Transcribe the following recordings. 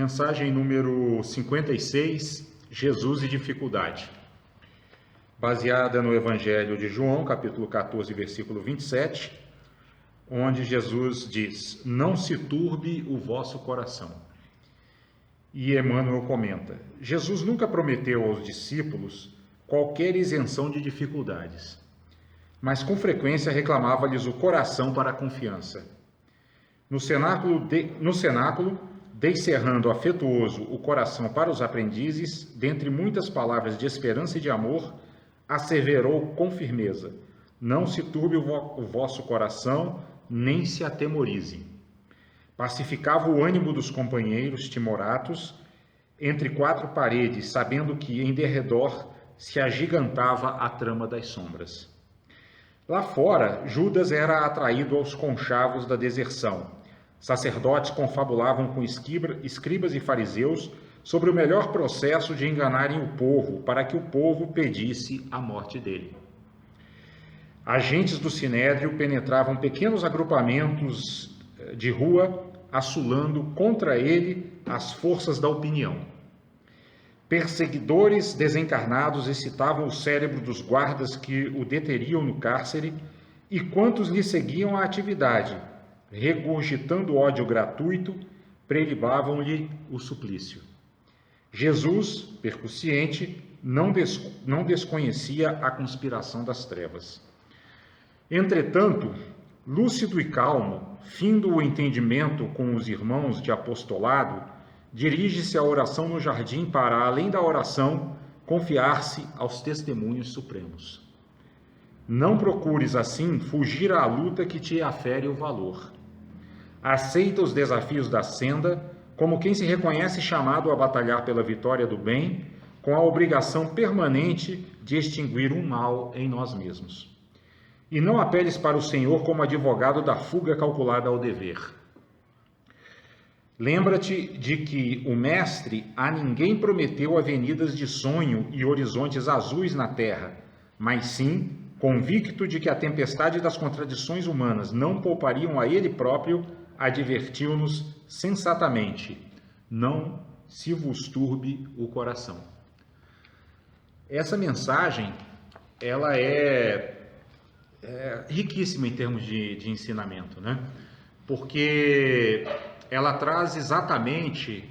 Mensagem número 56, Jesus e dificuldade. Baseada no Evangelho de João, capítulo 14, versículo 27, onde Jesus diz: não se turbe o vosso coração. E Emmanuel comenta: Jesus nunca prometeu aos discípulos qualquer isenção de dificuldades, mas com frequência reclamava-lhes o coração para a confiança. No cenáculo, descerrando afetuoso o coração para os aprendizes, dentre muitas palavras de esperança e de amor, asseverou com firmeza: não se turbe o vosso coração, nem se atemorize. Pacificava o ânimo dos companheiros timoratos entre quatro paredes, sabendo que em derredor se agigantava a trama das sombras. Lá fora, Judas era atraído aos conchavos da deserção. Sacerdotes confabulavam com escribas e fariseus sobre o melhor processo de enganarem o povo, para que o povo pedisse a morte dele. Agentes do Sinédrio penetravam pequenos agrupamentos de rua, assulando contra ele as forças da opinião. Perseguidores desencarnados excitavam o cérebro dos guardas que o deteriam no cárcere, e quantos lhe seguiam a atividade, regurgitando ódio gratuito, prelibavam-lhe o suplício. Jesus, percussiente, não desconhecia a conspiração das trevas. Entretanto, lúcido e calmo, findo o entendimento com os irmãos de apostolado, dirige-se à oração no jardim para, além da oração, confiar-se aos testemunhos supremos. Não procures, assim, fugir à luta que te afere o valor. Aceita os desafios da senda, como quem se reconhece chamado a batalhar pela vitória do bem, com a obrigação permanente de extinguir o mal em nós mesmos. E não apeles para o Senhor como advogado da fuga calculada ao dever. Lembra-te de que o Mestre a ninguém prometeu avenidas de sonho e horizontes azuis na terra, mas sim, convicto de que a tempestade das contradições humanas não poupariam a ele próprio, advertiu-nos sensatamente: não se vos turbe o coração. Essa mensagem, ela é riquíssima em termos de ensinamento, né? Porque ela traz exatamente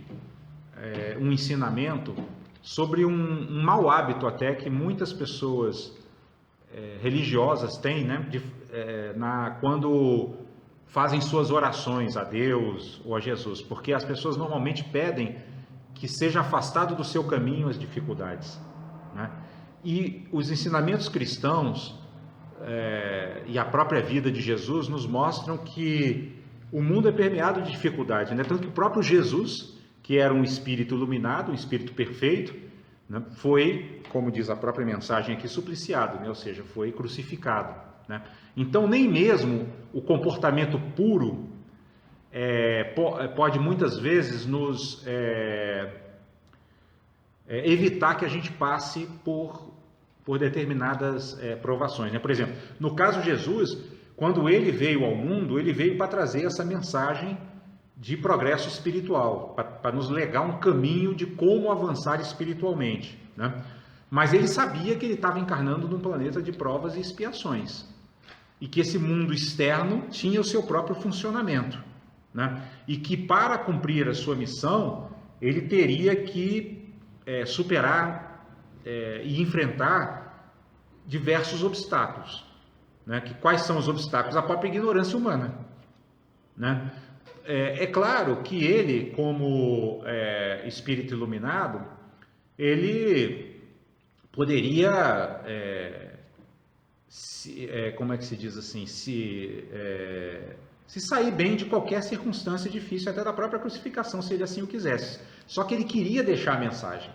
um ensinamento sobre um mau hábito até que muitas pessoas religiosas têm, né? Quando fazem suas orações a Deus ou a Jesus, porque as pessoas normalmente pedem que seja afastado do seu caminho as dificuldades, né? E os ensinamentos cristãos e a própria vida de Jesus nos mostram que o mundo é permeado de dificuldade, né? Tanto que o próprio Jesus, que era um espírito iluminado, um espírito perfeito, né, foi, como diz a própria mensagem aqui, supliciado, né? Ou seja, foi crucificado, né? Então, nem mesmo o comportamento puro pode muitas vezes nos evitar que a gente passe por determinadas provações, né? Por exemplo, no caso de Jesus, quando ele veio ao mundo, ele veio para trazer essa mensagem de progresso espiritual, para nos legar um caminho de como avançar espiritualmente, né? Mas ele sabia que ele estava encarnando num planeta de provas e expiações, e que esse mundo externo tinha o seu próprio funcionamento, né? E que para cumprir a sua missão, ele teria que superar e enfrentar diversos obstáculos, né? Quais são os obstáculos? A própria ignorância humana, né? É claro que ele, como espírito iluminado, ele poderia, como é que se diz assim, se sair bem de qualquer circunstância difícil, até da própria crucificação, se ele assim o quisesse. Só que ele queria deixar a mensagem.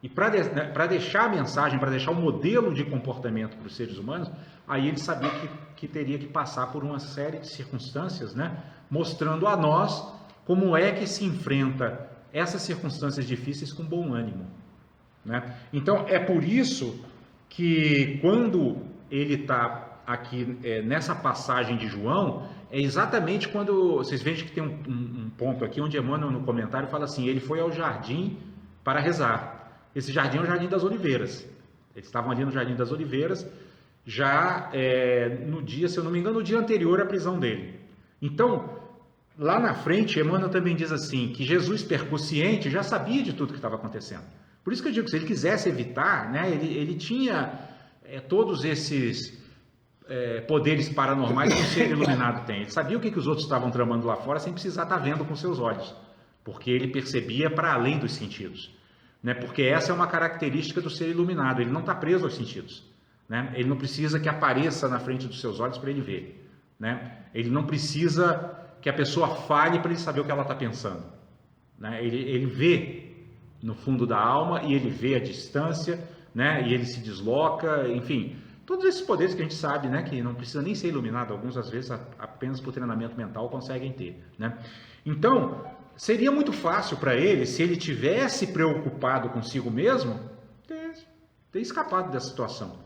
E para deixar a mensagem, para deixar o modelo de comportamento para os seres humanos, aí ele sabia que teria que passar por uma série de circunstâncias, né, mostrando a nós como é que se enfrenta essas circunstâncias difíceis com bom ânimo, né? Então, é por isso que quando ele está aqui nessa passagem de João é exatamente quando vocês vejam que tem um ponto aqui onde Emmanuel no comentário fala assim: ele foi ao jardim para rezar. Esse jardim é o Jardim das Oliveiras. Eles estavam ali no Jardim das Oliveiras já no dia, se eu não me engano, no dia anterior à prisão dele. Então, lá na frente, Emmanuel também diz assim, que Jesus, percussiente, já sabia de tudo que estava acontecendo. Por isso que eu digo que se ele quisesse evitar, né, ele tinha todos esses poderes paranormais que um ser iluminado tem. Ele sabia o que os outros estavam tramando lá fora sem precisar estar vendo com seus olhos, porque ele percebia para além dos sentidos. Né? Porque essa é uma característica do ser iluminado, ele não está preso aos sentidos. Né? Ele não precisa que apareça na frente dos seus olhos para ele ver. Né? Ele não precisa que a pessoa fale para ele saber o que ela está pensando. Né? Ele vê no fundo da alma e ele vê a distância, né? E ele se desloca, enfim, todos esses poderes que a gente sabe, né? Que não precisa nem ser iluminado, alguns às vezes apenas por treinamento mental conseguem ter. Né? Então, seria muito fácil para ele, se ele tivesse preocupado consigo mesmo, ter escapado dessa situação.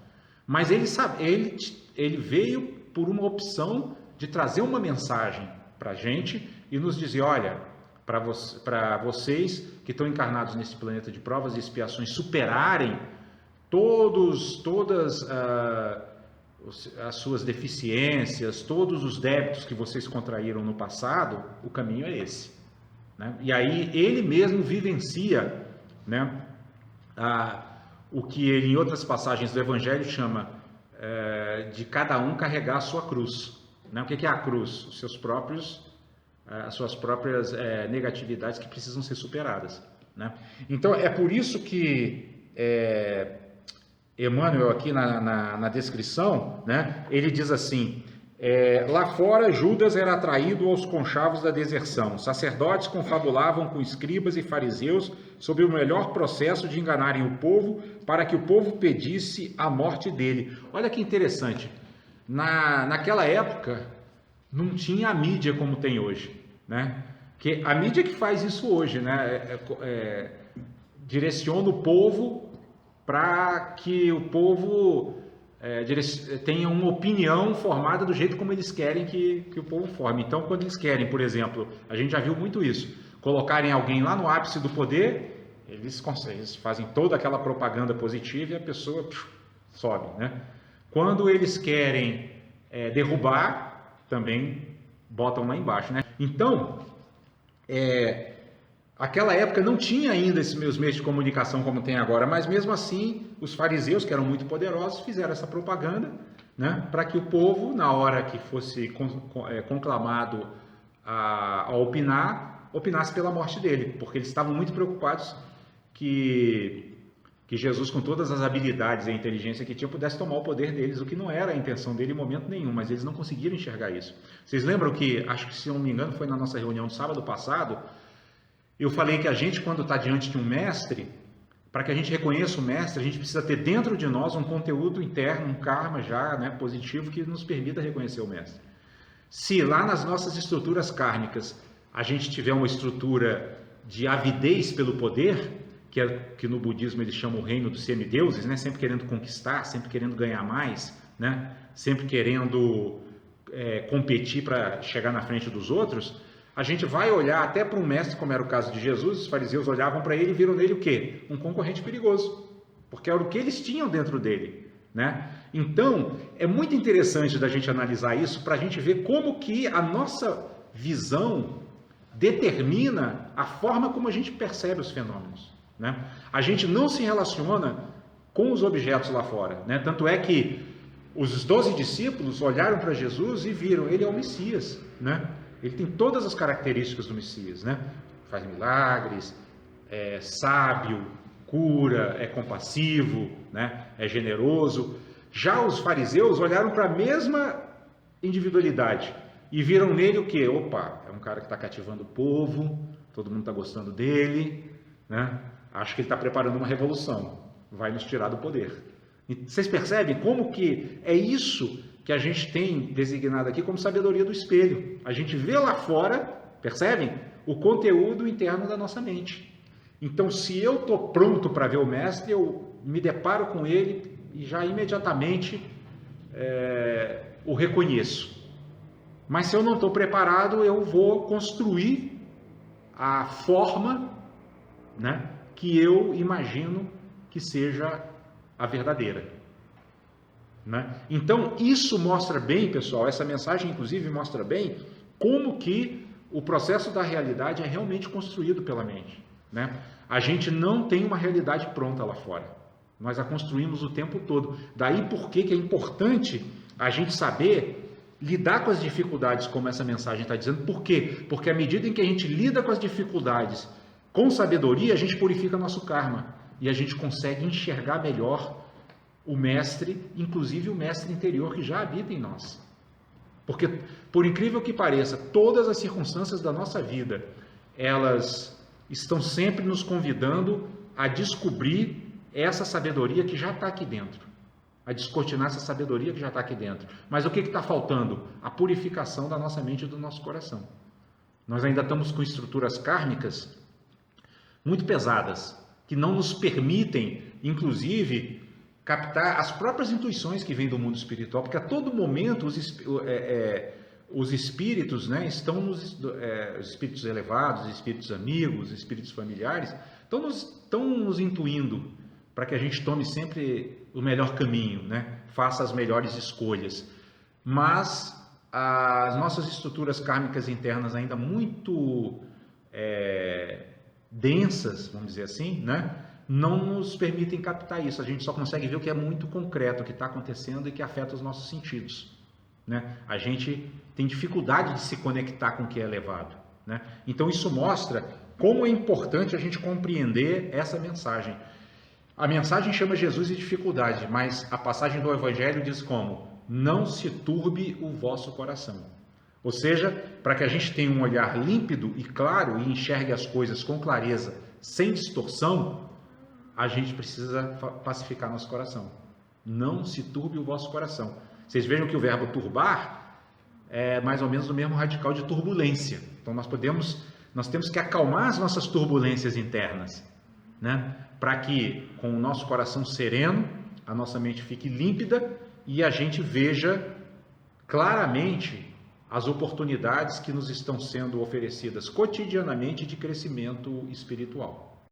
Mas ele veio por uma opção de trazer uma mensagem para a gente e nos dizer: olha, para vocês que estão encarnados nesse planeta de provas e expiações superarem todas as suas deficiências, todos os débitos que vocês contraíram no passado, o caminho é esse. Né? E aí ele mesmo vivencia, né, o que ele em outras passagens do Evangelho chama de cada um carregar a sua cruz. Né? O que é a cruz? As suas próprias negatividades que precisam ser superadas. Né? Então é por isso que Emmanuel aqui na descrição, né, ele diz assim: lá fora Judas era atraído aos conchavos da deserção. Sacerdotes confabulavam com escribas e fariseus sobre o melhor processo de enganarem o povo para que o povo pedisse a morte dele. Olha que interessante, naquela época não tinha a mídia como tem hoje, né? Que a mídia que faz isso hoje, né? Direciona o povo para que o povo tenha uma opinião formada do jeito como eles querem que o povo forme. Então, quando eles querem, por exemplo, a gente já viu muito isso, colocarem alguém lá no ápice do poder, eles fazem toda aquela propaganda positiva e a pessoa sobe, né? Quando eles querem derrubar, também botam lá embaixo, né? Então, aquela época não tinha ainda esses meios de comunicação como tem agora, mas mesmo assim os fariseus, que eram muito poderosos, fizeram essa propaganda, né, para que o povo, na hora que fosse conclamado a opinar, opinasse pela morte dele, porque eles estavam muito preocupados que Jesus, com todas as habilidades e a inteligência que tinha, pudesse tomar o poder deles, o que não era a intenção dele em momento nenhum, mas eles não conseguiram enxergar isso. Vocês lembram que, acho que se eu não me engano, foi na nossa reunião do sábado passado, eu falei que a gente, quando está diante de um mestre, para que a gente reconheça o mestre, a gente precisa ter dentro de nós um conteúdo interno, um karma já, né, positivo, que nos permita reconhecer o mestre. Se lá nas nossas estruturas kármicas a gente tiver uma estrutura de avidez pelo poder, que no budismo eles chamam o reino dos semideuses, né, sempre querendo conquistar, sempre querendo ganhar mais, né, sempre querendo competir para chegar na frente dos outros, a gente vai olhar até para um mestre, como era o caso de Jesus. Os fariseus olhavam para ele e viram nele o quê? Um concorrente perigoso, porque era o que eles tinham dentro dele, né? Então, é muito interessante da gente analisar isso para a gente ver como que a nossa visão determina a forma como a gente percebe os fenômenos, né? A gente não se relaciona com os objetos lá fora, né? Tanto é que os 12 discípulos olharam para Jesus e viram, ele é o Messias, né? Ele tem todas as características do Messias, né? Faz milagres, é sábio, cura, é compassivo, né? É generoso. Já os fariseus olharam para a mesma individualidade e viram nele o quê? Opa, é um cara que está cativando o povo, todo mundo está gostando dele, né? Acho que ele está preparando uma revolução, vai nos tirar do poder. E vocês percebem como que é isso que a gente tem designado aqui como sabedoria do espelho? A gente vê lá fora, percebem? O conteúdo interno da nossa mente. Então, se eu estou pronto para ver o mestre, eu me deparo com ele e já imediatamente o reconheço. Mas se eu não estou preparado, eu vou construir a forma, né, que eu imagino que seja a verdadeira. Né? Então, isso mostra bem, pessoal, essa mensagem inclusive mostra bem como que o processo da realidade é realmente construído pela mente. Né? A gente não tem uma realidade pronta lá fora. Nós a construímos o tempo todo. Daí por que é importante a gente saber lidar com as dificuldades, como essa mensagem está dizendo. Por quê? Porque à medida em que a gente lida com as dificuldades com sabedoria, a gente purifica nosso karma. E a gente consegue enxergar melhor o mestre, inclusive o mestre interior que já habita em nós. Porque, por incrível que pareça, todas as circunstâncias da nossa vida, elas estão sempre nos convidando a descobrir essa sabedoria que já está aqui dentro. A descortinar essa sabedoria que já está aqui dentro. Mas o que está faltando? A purificação da nossa mente e do nosso coração. Nós ainda estamos com estruturas kármicas muito pesadas, que não nos permitem, inclusive, captar as próprias intuições que vêm do mundo espiritual, porque a todo momento os espíritos, né, estão os espíritos elevados, os espíritos amigos, os espíritos familiares, estão nos intuindo para que a gente tome sempre o melhor caminho, né, faça as melhores escolhas. Mas as nossas estruturas kármicas internas ainda muito densas, vamos dizer assim, né, não nos permitem captar isso. A gente só consegue ver o que é muito concreto, o que está acontecendo e que afeta os nossos sentidos. Né? A gente tem dificuldade de se conectar com o que é elevado. Né? Então isso mostra como é importante a gente compreender essa mensagem. A mensagem chama Jesus de dificuldade, mas a passagem do Evangelho diz como? Não se turbe o vosso coração. Ou seja, para que a gente tenha um olhar límpido e claro e enxergue as coisas com clareza, sem distorção, a gente precisa pacificar nosso coração. Não se turbe o vosso coração. Vocês vejam que o verbo turbar é mais ou menos o mesmo radical de turbulência. Então nós temos que acalmar as nossas turbulências internas, né? Para que com o nosso coração sereno, a nossa mente fique límpida e a gente veja claramente as oportunidades que nos estão sendo oferecidas cotidianamente de crescimento espiritual.